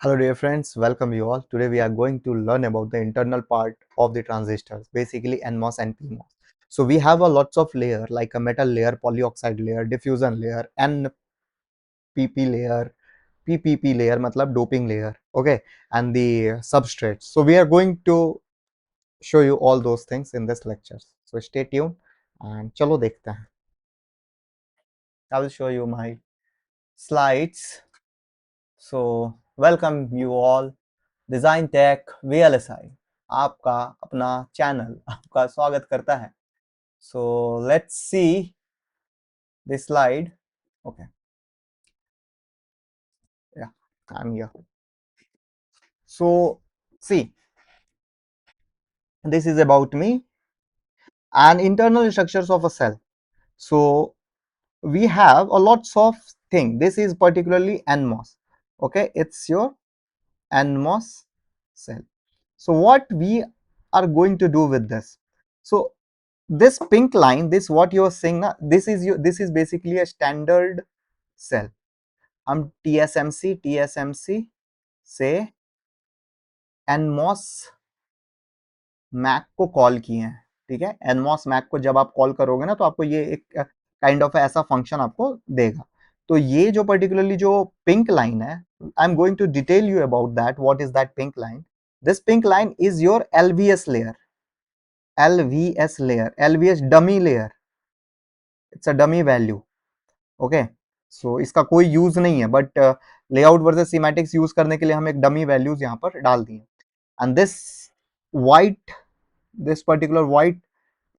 Hello dear friends, welcome you all. Today we are going to learn about the internal part of the transistors, basically NMOS and PMOS. So we have a lots of layer like a metal layer, polyoxide layer, diffusion layer, NPP layer, PPP layer, matlab doping layer, okay, and the substrates. So we are going to show you all those things in this lecture. So stay tuned and chalo dekhte hain. I will show you my slides. So welcome you all. DesignTech VLSI आपका अपना channel आपका स्वागत करता है. So let's see this slide. Okay, yeah, I'm here. So see, this is about me and internal structures of a cell. So we have a lots of thing. This is particularly NMOS. Okay, it's your NMOS cell. So what we are going to do with this? So this pink line, this what you are seeing now, this is basically a standard cell. हम TSMC से NMOS Mac को call किए हैं. ठीक है, NMOS Mac को जब आप कॉल करोगे ना तो आपको ये एक काइंड ऑफ ऐसा फंक्शन आपको देगा. तो ये जो पर्टिकुलरली जो पिंक लाइन है, I am going to detail you about that. What is that pink line? This pink line is your LVS layer. LVS dummy layer. It's a dummy value. Okay. So इसका कोई use नहीं है, but layout versus schematics use करने के लिए हम एक dummy values यहाँ पर डाल दिए. And this particular white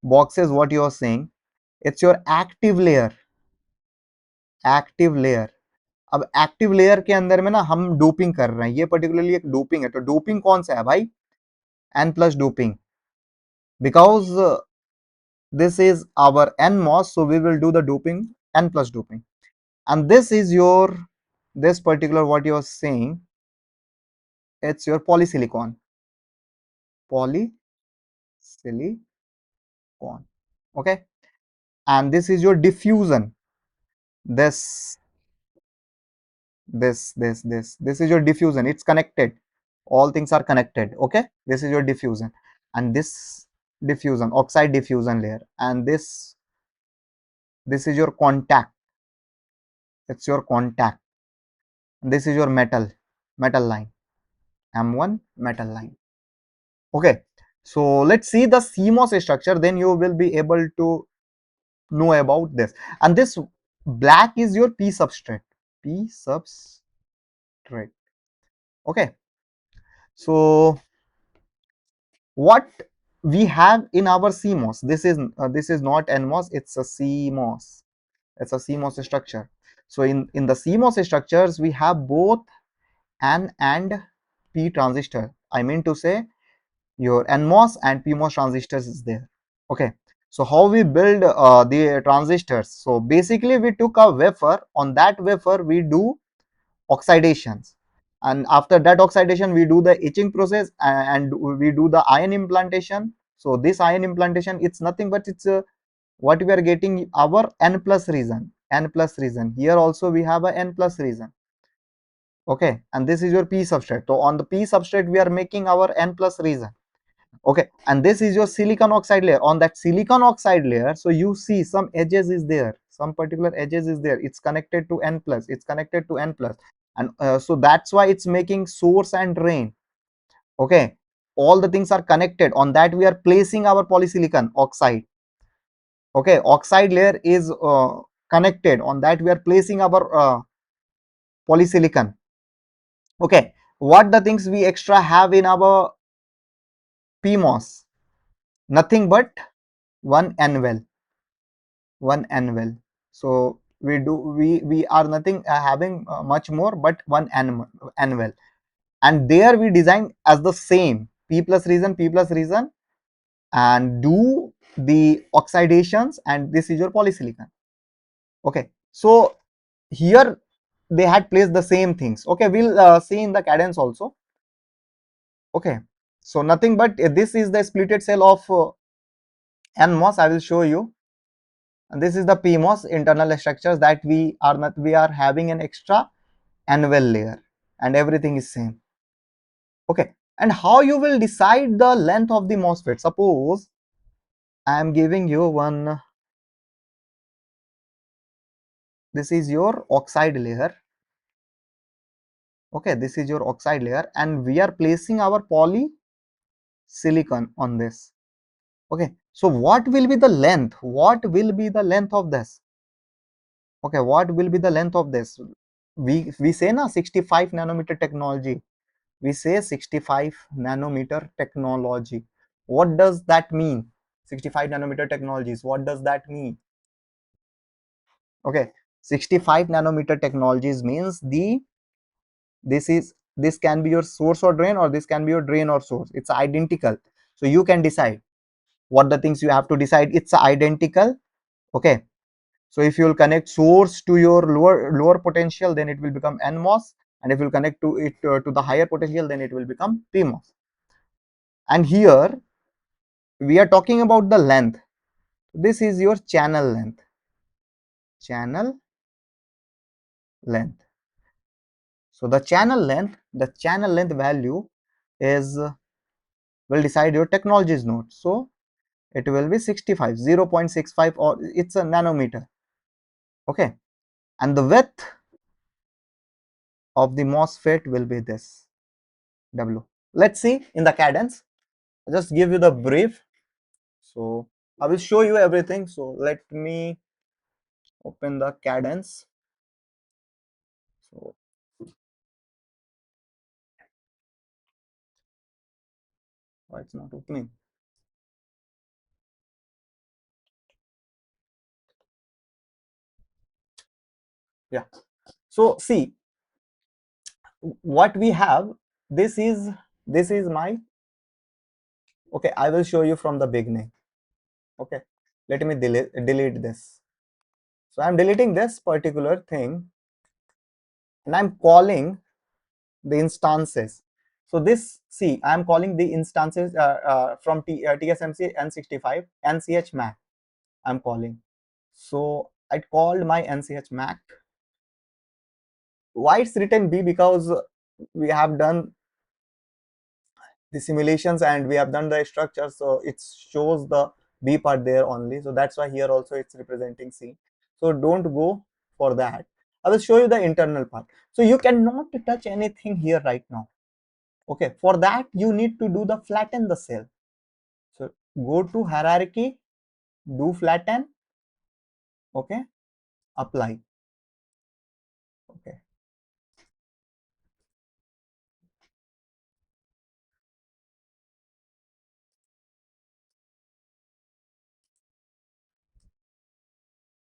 box is what you are saying. It's your active layer. अब एक्टिव लेयर के अंदर में ना हम डोपिंग कर रहे हैं. ये पर्टिकुलरली एक डोपिंग है. तो डोपिंग कौन सा है भाई? N plus doping. Because this is our NMOS, so we will do the doping N plus doping. And this is this particular what you are saying, it's your polysilicon. Okay, and this is your diffusion. This is your diffusion. It's connected. All things are connected. Okay, this is your diffusion, and this diffusion, oxide diffusion layer, and this is your contact. It's your contact. This is your metal line, M1 metal line. Okay, so let's see the CMOS structure, then you will be able to know about this. And this black is your P substrate. Okay, so what we have in our CMOS, this is not NMOS, it's a CMOS. It's a CMOS structure. So in the CMOS structures we have both N and P transistor. I mean to say your NMOS and PMOS transistors is there. Okay, so how we build the transistors? So basically we took a wafer. On that wafer we do oxidations, and after that oxidation we do the etching process and we do the ion implantation. So this ion implantation, it's nothing but it's what we are getting, our N plus region. Here also we have a N plus region. Okay, and this is your P substrate. So on the P substrate we are making our N plus region. Okay, and this is your silicon oxide layer. On that silicon oxide layer, so you see some edges is there, some particular edges is there. It's connected to N plus, and so that's why it's making source and drain. Okay, all the things are connected. On that we are placing our polysilicon oxide. Okay, oxide layer is connected. On that we are placing our polysilicon. Okay, what the things we extra have in our PMOS? Nothing but one N well. So we are nothing having much more but one N well, and there we design as the same P plus region and do the oxidations, and this is your polysilicon. Okay, so here they had placed the same things. Okay, we'll see in the cadence also. Okay, so nothing but this is the splitted cell of NMOS. I will show you. And this is the PMOS internal structures that we are having an extra N well layer. and everything is same. Okay, and how you will decide the length of the MOSFET? Suppose I am giving you one, this is your oxide layer. Okay, this is your oxide layer, and we are placing our polysilicon on this. Okay, so what will be the length? What will be the length of this? Okay, what will be the length of this? We say na 65 nanometer technology. We say 65 nanometer technology. What does that mean? 65 nanometer technologies. What does that mean? Okay, 65 nanometer technologies means this can be your source or drain, or this can be your drain or source. It's identical. So you can decide what the things you have to decide. It's identical. Okay, so if you will connect source to your lower potential, then it will become NMOS, and if you will connect to it to the higher potential, then it will become PMOS. And here we are talking about the length. This is your channel length. Channel length. So the channel length value is will decide your technologies node. So it will be 65, 0.65, or it's a nanometer. Okay, and the width of the MOSFET will be this W. Let's see in the cadence. I'll just give you the brief. So I will show you everything. So let me open the cadence. So why it's not opening? Yeah. So see what we have. This is my, okay. I will show you from the beginning. Okay. Let me delete this. So I'm deleting this particular thing, and I'm calling the instances. So this, see, I'm calling the instances from TSMC N65 NCH Mac. I'm calling. So I called my NCH Mac. Why it's written B? Because we have done the simulations and we have done the structure, so it shows the B part there only. So that's why here also it's representing C. So don't go for that. I will show you the internal part. So you cannot touch anything here right now. Okay, for that you need to do the flatten the cell. So go to hierarchy, do flatten. Okay, apply. Okay,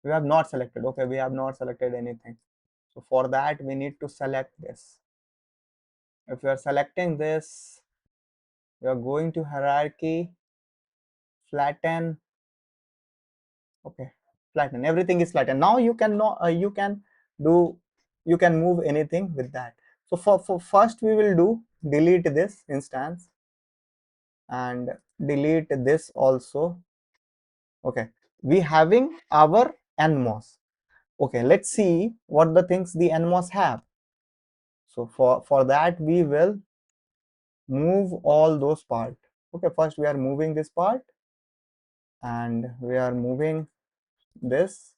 we have not selected. Okay, we have not selected anything. So for that we need to select this. If you are selecting this, you are going to hierarchy, flatten. Okay, flatten. Everything is flattened. Now you can know, you can move anything with that. So for first we will do delete this instance and delete this also. Okay, we having our NMOS. Okay, let's see what the things the NMOS have. So for that we will move all those part. Okay, first we are moving this part, and we are moving this.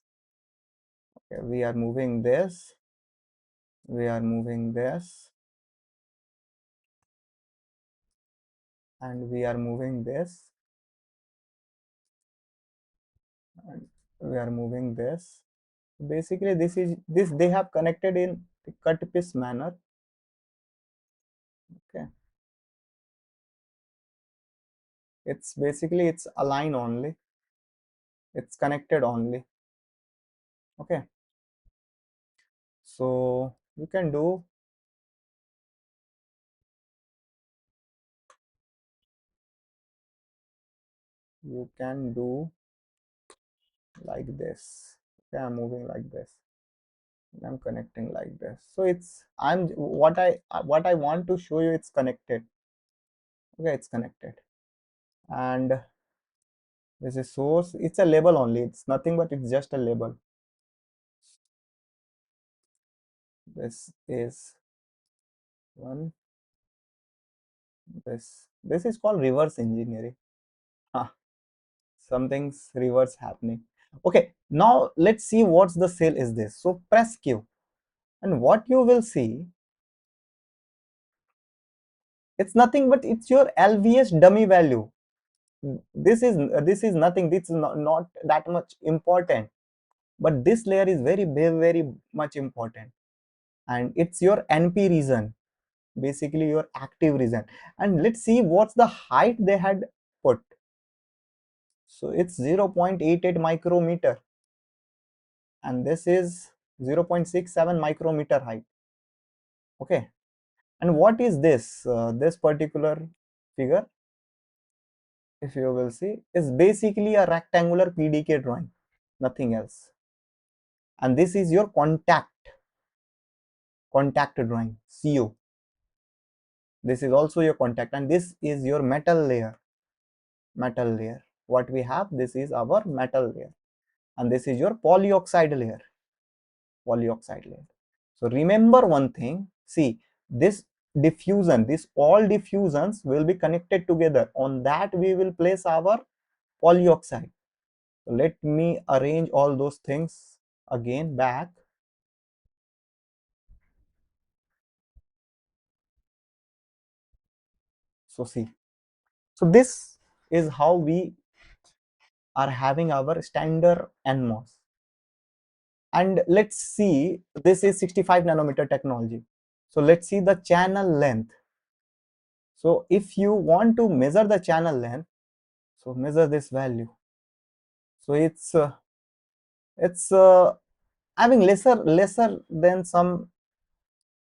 Okay, we are moving this, we are moving this, and we are moving this, and we are moving this. Basically this they have connected in the cut piece manner. Okay, it's basically it's align only, it's connected only. Okay, so you can do, you can do like this. Okay, I'm moving like this, I'm connecting like this. So it's, I'm what I want to show you, it's connected. Okay, it's connected, and this is source. It's a label only, it's nothing but it's just a label. This is one. This is called reverse engineering. Huh, something's reverse happening. Okay, now let's see what's the cell is this. So press Q, and what you will see, it's nothing but it's your LVS dummy value. This is nothing. This is not that much important, but this layer is very much important, and it's your NP region, basically your active region. And let's see what's the height they had put. So it's 0.88 micrometer, and this is 0.67 micrometer height. Okay, and what is this? This particular figure, if you will see, is basically a rectangular PDK drawing, nothing else. And this is your contact drawing, CO. This is also your contact, and this is your metal layer. What we have, this is our metal layer, and this is your polyoxide layer. So remember one thing, see, this diffusion, this all diffusions will be connected together. On that we will place our polyoxide. So let me arrange all those things again back. So see, so this is how we are having our standard NMOS. And let's see, this is 65 nanometer technology. So let's see the channel length. So if you want to measure the channel length, so measure this value. So it's having lesser than some.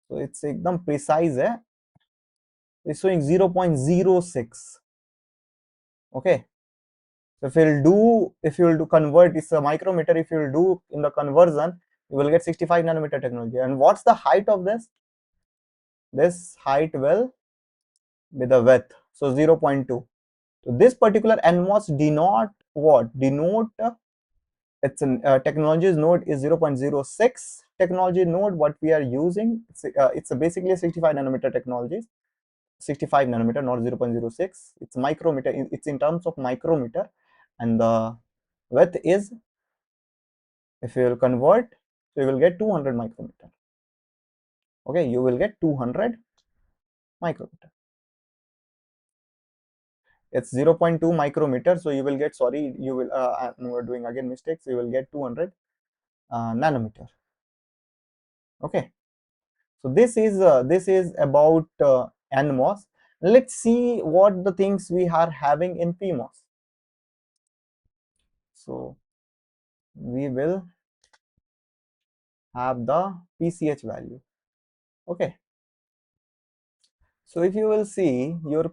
So it's एकदम precise है. It's showing 0.06. Okay. So if you'll do convert, it's a micrometer. If you'll do in the conversion, you will get 65 nanometer technology. And what's the height of this? This height will be the width. So 0.2. So this particular NMOS denote what? Denote its technologies node is 0.06 technology node. What we are using, it's basically a 65 nanometer technologies. 65 nanometer, not 0.06. It's micrometer. It's in terms of micrometer, and the width is, if you will convert, so you will get 200 micrometer. Okay, you will get 200 micrometer. It's 0.2 micrometer, so you will get, sorry, you will I'm doing again mistakes. You will get 200 nanometer. Okay, so this is about NMOS. Let's see what the things we are having in PMOS. So we will have the PCH value. Okay, so if you will see, your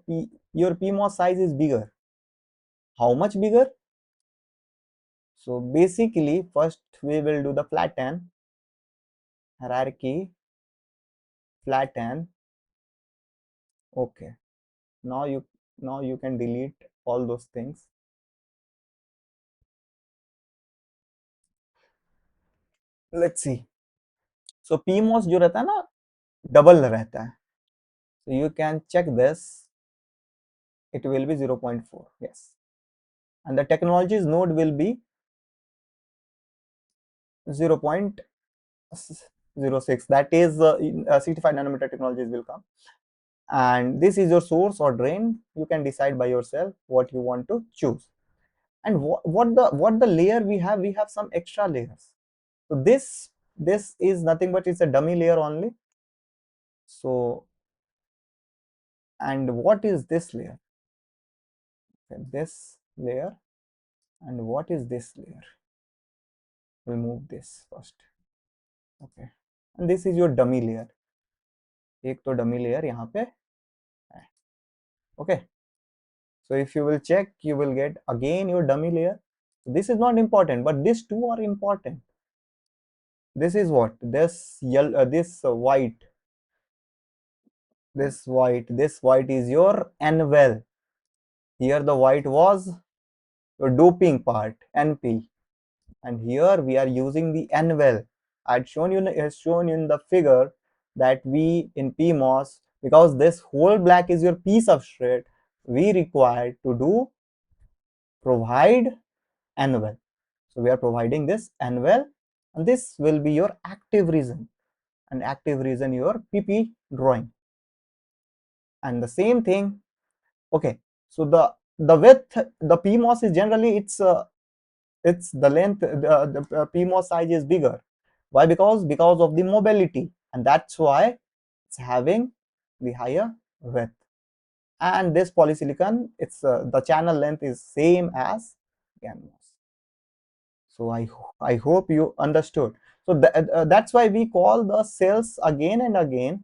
PMOS size is bigger. How much bigger? So basically, first we will do the flatten hierarchy, flatten. Okay, now you can delete all those things. Let's see. So PMOS जो रहता है ना, double रहता है. So you can check this. It will be 0.4. Yes, and the technologies node will be 0.06. That is 65 nanometer technologies will come. And this is your source or drain. You can decide by yourself what you want to choose. And what the layer we have some extra layers. So this is nothing but it's a dummy layer only. So, and what is this layer? Okay, this layer, and what is this layer? Remove this first. Okay, and this is your dummy layer. एक तो dummy layer यहाँ पे है. Okay, so if you will check, you will get again your dummy layer. This is not important, but these two are important. This is what? This yellow, white. This white is your NVEL. Here the white was your doping part, NP, and here we are using the NVEL. I had shown you in the figure that we in PMOS because this whole black is your P substrate, we require to provide NVEL. So we are providing this NVEL, and this will be your active region, and active region your PP drawing. And the same thing, okay, so the width, the PMOS is generally it's the length, the PMOS size is bigger. Why? Because of the mobility, and that's why it's having the higher width. And this polysilicon, it's the channel length is same as NMOS. So I hope you understood. So that's why we call the cells again and again,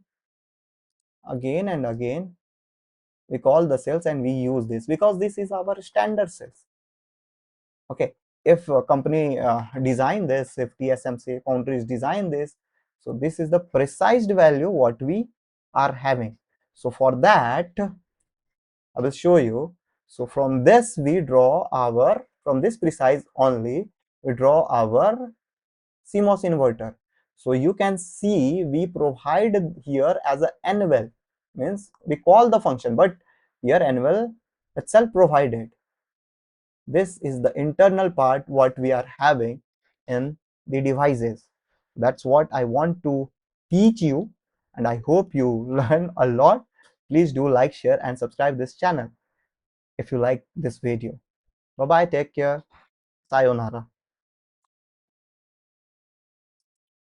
we call the cells, and we use this because this is our standard cells. Okay, if a company design this, if TSMC foundries design this, so this is the precise value what we are having. So for that I will show you. So from this we draw our, from this precise only we draw our CMOS inverter. So you can see we provided here as a NVEL, means we call the function, but here NVEL itself provided. This is the internal part what we are having in the devices. That's what I want to teach you, and I hope you learn a lot. Please do like, share, and subscribe this channel if you like this video. Bye bye, take care, sayonara.